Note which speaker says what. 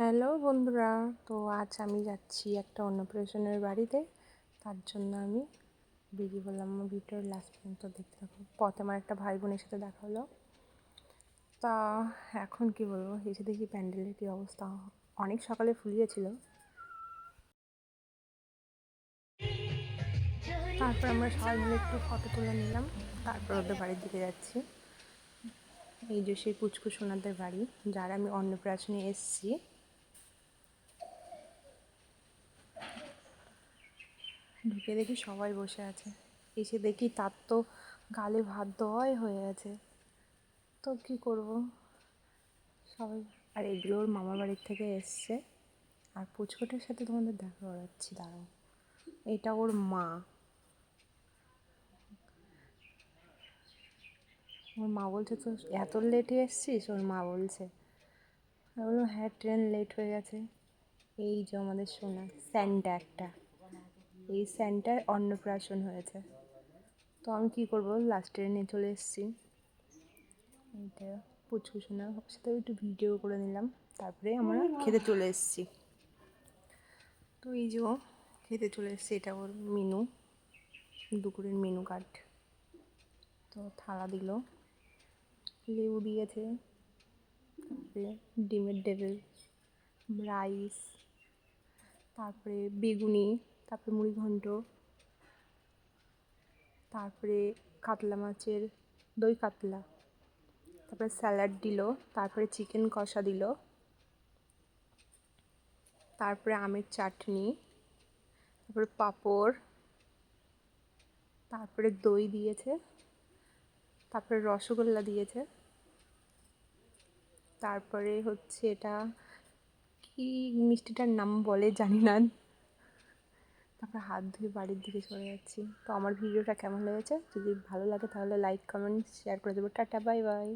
Speaker 1: Hello বন্ধুরা, তো আজ আমি যাচ্ছি একটা অন্নপ্রাশনের বাড়িতে। তার জন্য আমি বেরিয়ে বললাম। আমার ভিডিওর লাস্ট পর্যন্ত দেখতে থাকো। পথে আমার একটা ভাই বোনের সাথে দেখা হলো। তা এখন কি বলবো, এসে দেখি প্যান্ডেলের কী অবস্থা। অনেক সকালে ফুলিয়েছিল। তারপর আমরা সবাই মিলে একটু ফটো তুলে নিলাম। তারপর ওদের বাড়ির দিকে যাচ্ছি। এই যে সেই পুচকু সোনাদের বাড়ি, যারা আমি অন্নপ্রাশনে এসেছি। ঢুকে দেখি সবাই বসে আছে। এসে দেখি তার তো গালে ভাত দেওয়াই হয়ে গেছে। তো কী করব, সবাই। আর এগুলো ওর মামার বাড়ির থেকে এসছে। আর পুচকোটার সাথে তোমাদের দেখা করাচ্ছি, দাঁড়াও। এটা ওর মা। ওর মা বলছে, তো এত লেটে এসছিস? ওর মা বলছে। আমি বললাম, হ্যাঁ ট্রেন লেট হয়ে গেছে। এই যে আমাদের সোনা স্যান্টা একটা, এই স্যান্টার অন্নপ্রাশন হয়েছে। তো আমি কী করবো, লাস্ট ট্রেনে চলে এসেছি। এইটা পুচকু সোনা, ওর সাথে একটু ভিডিও করে নিলাম। তারপরে আমরা খেতে চলে এসেছি। তো এই যে খেতে চলে এসেছি, এটা ওর মেনু, দুপুরের মেনু কার্ড। তো থালা দিল, লেবু দিয়েছে, তারপরে ডিমের ডেভিল, রাইস, তারপরে বেগুনি, তারপরে মুড়ি ঘন্ট, তারপরে কাতলা মাছের দই কাতলা, তারপরে স্যালাড দিল, তারপরে চিকেন কষা দিল, তারপরে আমের চাটনি, তারপরে পাঁপড়, তারপরে দই দিয়েছে, তারপরে রসগোল্লা দিয়েছে, তারপরে হচ্ছে এটা কি মিষ্টিটার নাম বলে জানি না। তারপরে হাত ধুয়ে বাড়ির দিকে চলে যাচ্ছি। তো আমার ভিডিওটা কেমন লেগেছে, যদি ভালো লাগে তাহলে লাইক কমেন্ট শেয়ার করে দেবো। Tata, bye bye.